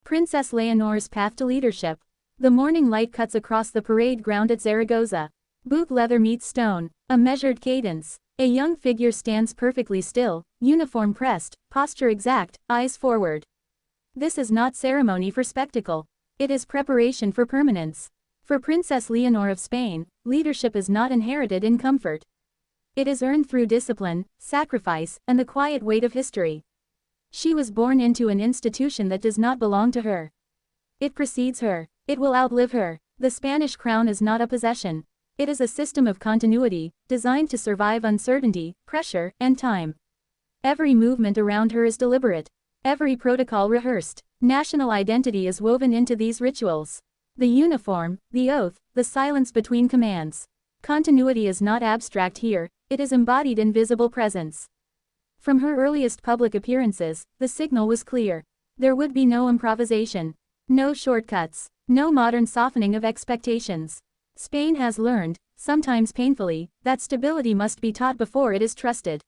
Princess Leonor's path to leadership. The morning light cuts across the parade ground at Zaragoza. Boot leather meets stone, a measured cadence. A young figure stands perfectly still, uniform pressed, posture exact, eyes forward. This is not ceremony for spectacle. It is preparation for permanence. For Princess Leonor of Spain, leadership is not inherited in comfort. It is earned through discipline, sacrifice, and the quiet weight of history. She was born into an institution that does not belong to her. It precedes her. It will outlive her. The Spanish crown is not a possession. It is a system of continuity, designed to survive uncertainty, pressure, and time. Every movement around her is deliberate. Every protocol rehearsed. National identity is woven into these rituals. The uniform, the oath, the silence between commands. Continuity is not abstract here, it is embodied in visible presence. From her earliest public appearances, the signal was clear. There would be no improvisation. No shortcuts. No modern softening of expectations. Spain has learned, sometimes painfully, that stability must be taught before it is trusted.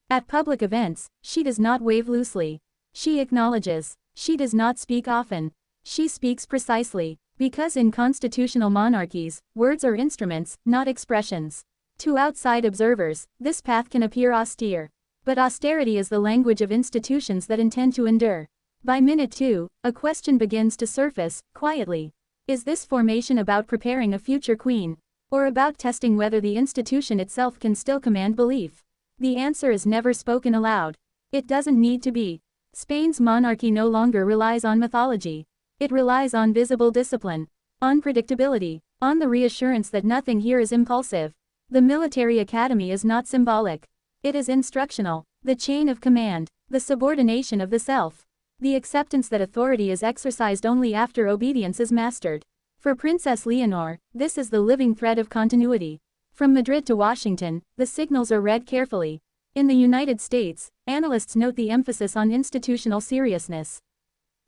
At public events, she does not wave loosely. She acknowledges. She does not speak often. She speaks precisely. Because in constitutional monarchies, words are instruments, not expressions. To outside observers, this path can appear austere. But austerity is the language of institutions that intend to endure. By minute 2, a question begins to surface, quietly. Is this formation about preparing a future queen? Or about testing whether the institution itself can still command belief? The answer is never spoken aloud. It doesn't need to be. Spain's monarchy no longer relies on mythology. It relies on visible discipline, on predictability, on the reassurance that nothing here is impulsive. The military academy is not symbolic. It is instructional. The chain of command, the subordination of the self. The acceptance that authority is exercised only after obedience is mastered. For Princess Leonor, this is the living thread of continuity. From Madrid to Washington, the signals are read carefully. In the United States, analysts note the emphasis on institutional seriousness.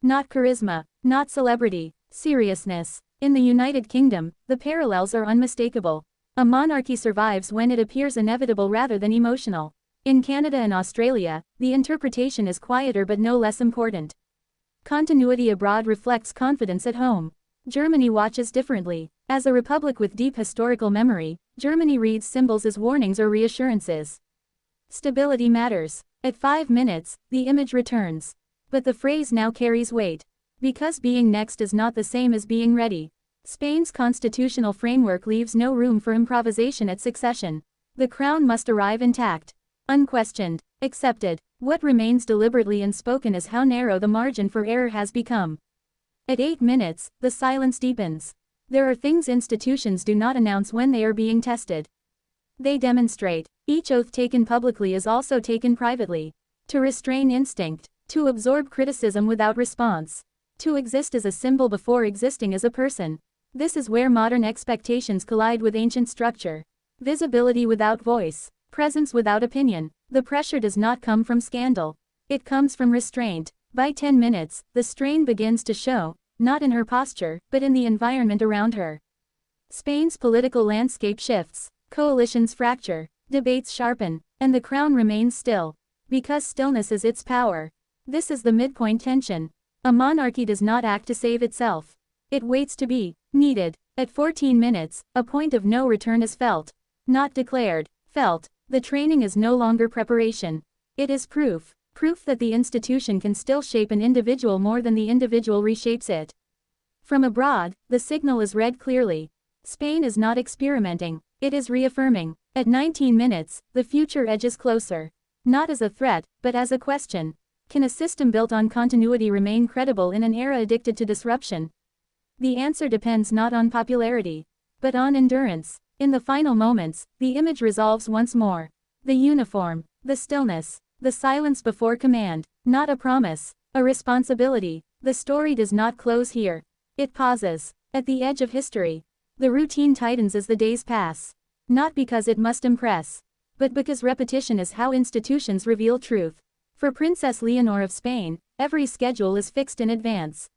Not charisma, not celebrity, seriousness. In the United Kingdom, the parallels are unmistakable. A monarchy survives when it appears inevitable rather than emotional. In Canada and Australia, the interpretation is quieter but no less important. Continuity abroad reflects confidence at home. Germany watches differently. As a republic with deep historical memory, Germany reads symbols as warnings or reassurances. Stability matters. At 5 minutes, the image returns. But the phrase now carries weight. Because being next is not the same as being ready. Spain's constitutional framework leaves no room for improvisation at succession. The crown must arrive intact. Unquestioned. Accepted. What remains deliberately unspoken is how narrow the margin for error has become. At 8 minutes, the silence deepens. There are things institutions do not announce when they are being tested. They demonstrate. Each oath taken publicly is also taken privately. To restrain instinct. To absorb criticism without response. To exist as a symbol before existing as a person. This is where modern expectations collide with ancient structure. Visibility without voice. Presence without opinion. The pressure does not come from scandal. It comes from restraint. By 10 minutes, the strain begins to show, not in her posture, but in the environment around her. Spain's political landscape shifts. Coalitions fracture. Debates sharpen. And the crown remains still. Because stillness is its power. This is the midpoint tension. A monarchy does not act to save itself. It waits to be needed. At 14 minutes, a point of no return is felt. Not declared. Felt. The training is no longer preparation. It is proof. Proof that the institution can still shape an individual more than the individual reshapes it. From abroad, the signal is read clearly. Spain is not experimenting. It is reaffirming. At 19 minutes, the future edges closer. Not as a threat, but as a question. Can a system built on continuity remain credible in an era addicted to disruption? The answer depends not on popularity, but on endurance. In the final moments, the image resolves once more. The uniform, the stillness, the silence before command, not a promise, a responsibility. The story does not close here. It pauses. At the edge of history. The routine tightens as the days pass. Not because it must impress, but because repetition is how institutions reveal truth. For Princess Leonor of Spain, every schedule is fixed in advance.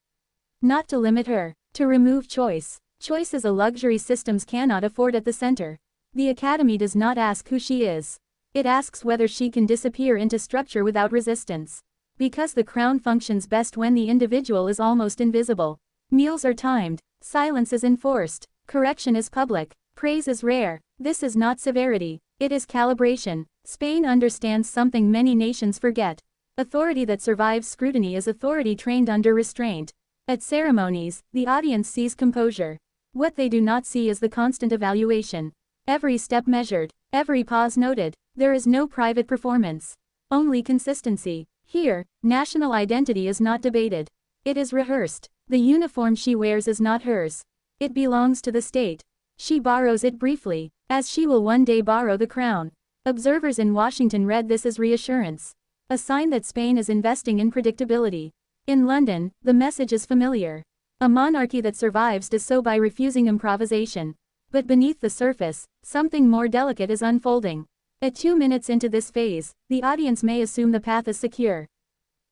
Not to limit her, to remove choice. Choice is a luxury systems cannot afford at the center. The academy does not ask who she is. It asks whether she can disappear into structure without resistance. Because the crown functions best when the individual is almost invisible. Meals are timed, silence is enforced, correction is public, praise is rare. This is not severity, it is calibration. Spain understands something many nations forget. Authority that survives scrutiny is authority trained under restraint. At ceremonies, the audience sees composure. What they do not see is the constant evaluation. Every step measured, every pause noted. There is no private performance. Only consistency. Here, national identity is not debated. It is rehearsed. The uniform she wears is not hers. It belongs to the state. She borrows it briefly, as she will one day borrow the crown. Observers in Washington read this as reassurance. A sign that Spain is investing in predictability. In London, the message is familiar. A monarchy that survives does so by refusing improvisation. But beneath the surface, something more delicate is unfolding. At 2 minutes into this phase, the audience may assume the path is secure.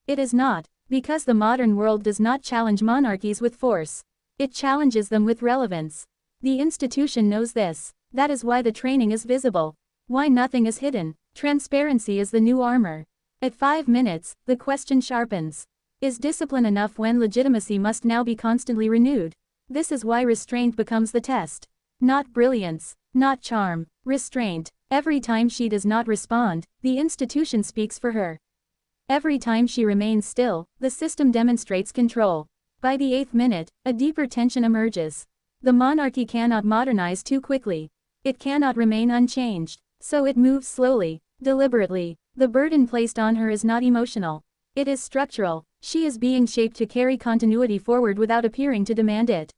It is not, because the modern world does not challenge monarchies with force. It challenges them with relevance. The institution knows this. That is why the training is visible. Why nothing is hidden. Transparency is the new armor. At 5 minutes, the question sharpens. Is discipline enough when legitimacy must now be constantly renewed? This is why restraint becomes the test. Not brilliance, not charm, restraint. Every time she does not respond, the institution speaks for her. Every time she remains still, the system demonstrates control. By the 8th minute, a deeper tension emerges. The monarchy cannot modernize too quickly. It cannot remain unchanged. So it moves slowly, deliberately. The burden placed on her is not emotional. It is structural. She is being shaped to carry continuity forward without appearing to demand it.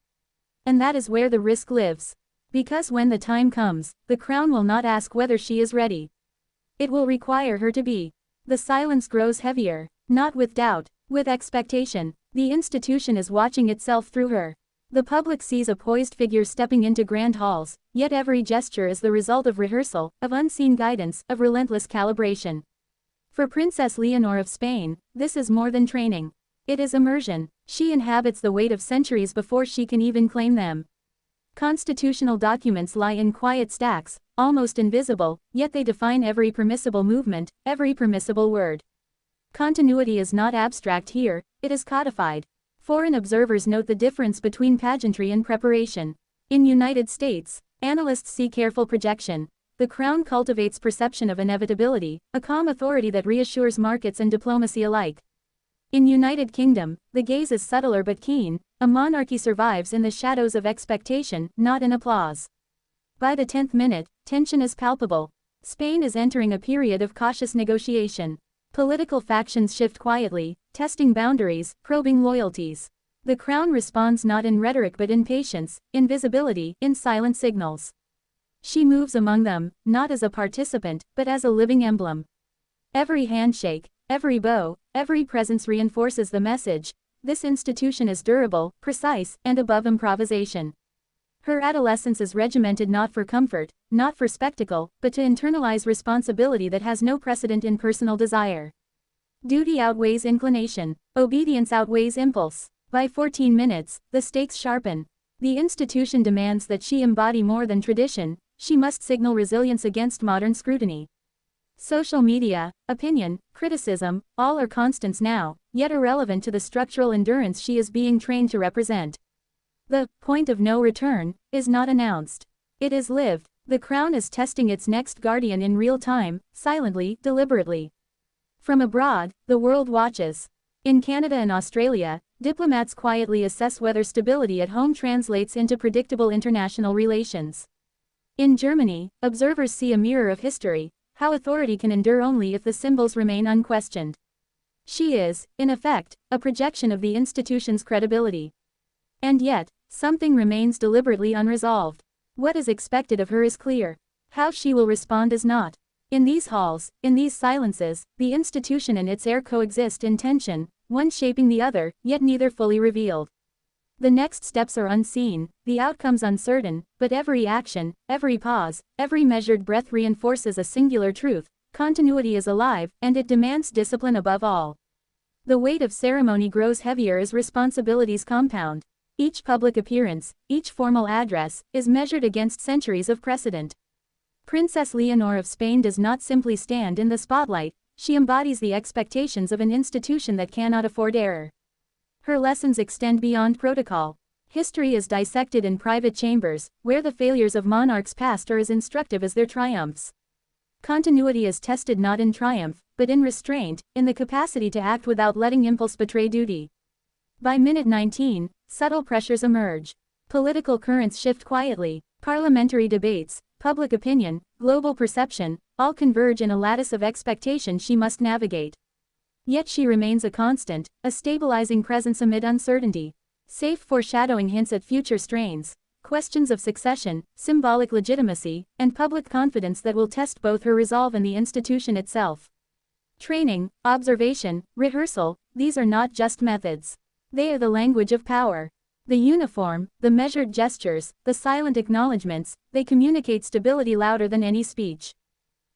And that is where the risk lives. Because when the time comes, the crown will not ask whether she is ready. It will require her to be. The silence grows heavier, not with doubt, with expectation. The institution is watching itself through her. The public sees a poised figure stepping into grand halls, yet every gesture is the result of rehearsal, of unseen guidance, of relentless calibration. For Princess Leonor of Spain, this is more than training. It is immersion. She inhabits the weight of centuries before she can even claim them. Constitutional documents lie in quiet stacks, almost invisible, yet they define every permissible movement, every permissible word. Continuity is not abstract here, it is codified. Foreign observers note the difference between pageantry and preparation. In United States, analysts see careful projection. The crown cultivates perception of inevitability, a calm authority that reassures markets and diplomacy alike. In United Kingdom, the gaze is subtler but keen. A monarchy survives in the shadows of expectation, not in applause. By the 10th minute, tension is palpable. Spain is entering a period of cautious negotiation. Political factions shift quietly, testing boundaries, probing loyalties. The crown responds not in rhetoric but in patience, in visibility, in silent signals. She moves among them, not as a participant, but as a living emblem. Every handshake, every bow, every presence reinforces the message. This institution is durable, precise, and above improvisation. Her adolescence is regimented not for comfort, not for spectacle, but to internalize responsibility that has no precedent in personal desire. Duty outweighs inclination. Obedience outweighs impulse. By 14 minutes, the stakes sharpen. The institution demands that she embody more than tradition. She must signal resilience against modern scrutiny. Social media, opinion, criticism, all are constants now, yet irrelevant to the structural endurance she is being trained to represent. The point of no return is not announced. It is lived. The crown is testing its next guardian in real time, silently, deliberately. From abroad, the world watches. In Canada and Australia, diplomats quietly assess whether stability at home translates into predictable international relations. In Germany, observers see a mirror of history, how authority can endure only if the symbols remain unquestioned. She is, in effect, a projection of the institution's credibility. And yet, something remains deliberately unresolved. What is expected of her is clear. How she will respond is not. In these halls, in these silences, the institution and its heir coexist in tension, one shaping the other, yet neither fully revealed. The next steps are unseen, the outcomes uncertain, but every action, every pause, every measured breath reinforces a singular truth: continuity is alive, and it demands discipline above all. The weight of ceremony grows heavier as responsibilities compound. Each public appearance, each formal address, is measured against centuries of precedent. Princess Leonor of Spain does not simply stand in the spotlight, She embodies the expectations of an institution that cannot afford error. Her lessons extend beyond protocol. History is dissected in private chambers, where the failures of monarchs past are as instructive as their triumphs. Continuity is tested not in triumph, but in restraint, in the capacity to act without letting impulse betray duty. By minute 19, subtle pressures emerge. Political currents shift quietly. Parliamentary debates, public opinion, global perception, all converge in a lattice of expectation she must navigate. Yet she remains a constant, a stabilizing presence amid uncertainty. Safe foreshadowing hints at future strains, questions of succession, symbolic legitimacy, and public confidence that will test both her resolve and the institution itself. Training, observation, rehearsal, these are not just methods. They are the language of power. The uniform, the measured gestures, the silent acknowledgments, they communicate stability louder than any speech.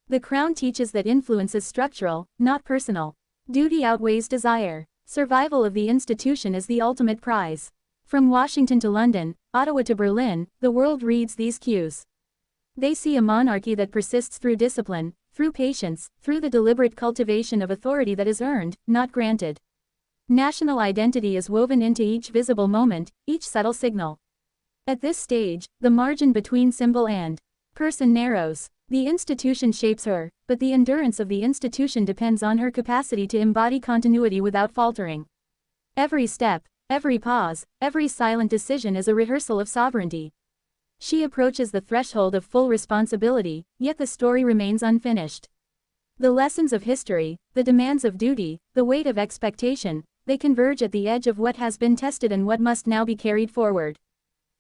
The crown teaches that influence is structural, not personal. Duty outweighs desire. Survival of the institution is the ultimate prize. From Washington to London, Ottawa to Berlin, the world reads these cues. They see a monarchy that persists through discipline, through patience, through the deliberate cultivation of authority that is earned, not granted. National identity is woven into each visible moment, each subtle signal. At this stage, the margin between symbol and person narrows. The institution shapes her, but the endurance of the institution depends on her capacity to embody continuity without faltering. Every step, every pause, every silent decision is a rehearsal of sovereignty. She approaches the threshold of full responsibility, yet the story remains unfinished. The lessons of history, the demands of duty, the weight of expectation, they converge at the edge of what has been tested and what must now be carried forward.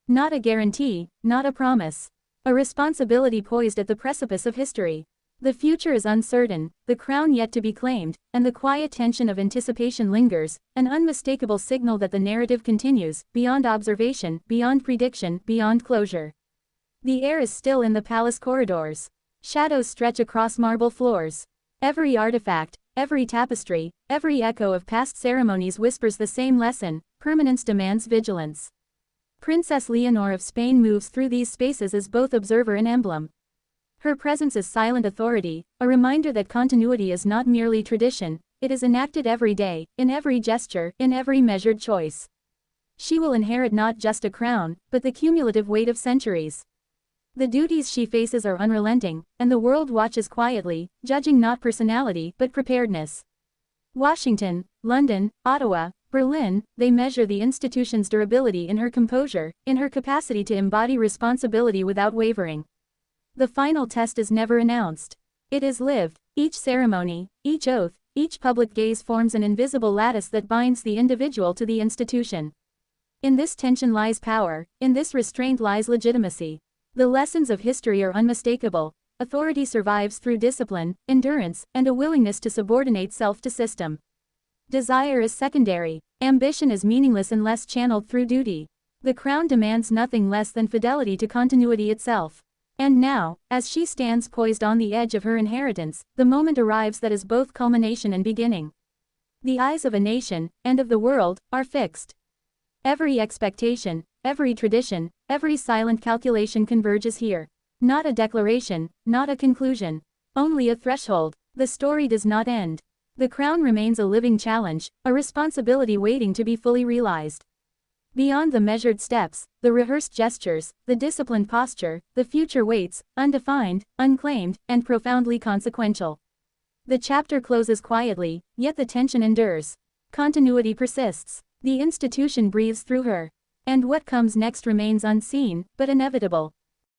Not a guarantee, not a promise. A responsibility poised at the precipice of history. The future is uncertain, the crown yet to be claimed, and the quiet tension of anticipation lingers, an unmistakable signal that the narrative continues, beyond observation, beyond prediction, beyond closure. The air is still in the palace corridors. Shadows stretch across marble floors. Every artifact, every tapestry, every echo of past ceremonies whispers the same lesson: permanence demands vigilance. Princess Leonor of Spain moves through these spaces as both observer and emblem. Her presence is silent authority, a reminder that continuity is not merely tradition, it is enacted every day, in every gesture, in every measured choice. She will inherit not just a crown, but the cumulative weight of centuries. The duties she faces are unrelenting, and the world watches quietly, judging not personality but preparedness. Washington, London, Ottawa, Berlin, they measure the institution's durability in her composure, in her capacity to embody responsibility without wavering. The final test is never announced. It is lived. Each ceremony, each oath, each public gaze forms an invisible lattice that binds the individual to the institution. In this tension lies power, in this restraint lies legitimacy. The lessons of history are unmistakable. Authority survives through discipline, endurance, and a willingness to subordinate self to system. Desire is secondary. Ambition is meaningless unless channeled through duty. The crown demands nothing less than fidelity to continuity itself. And now, as she stands poised on the edge of her inheritance, the moment arrives that is both culmination and beginning. The eyes of a nation, and of the world, are fixed. Every expectation, every tradition, every silent calculation converges here. Not a declaration, not a conclusion. Only a threshold. The story does not end. The crown remains a living challenge, a responsibility waiting to be fully realized. Beyond the measured steps, the rehearsed gestures, the disciplined posture, the future waits, undefined, unclaimed, and profoundly consequential. The chapter closes quietly, yet the tension endures. Continuity persists. The institution breathes through her. And what comes next remains unseen, but inevitable.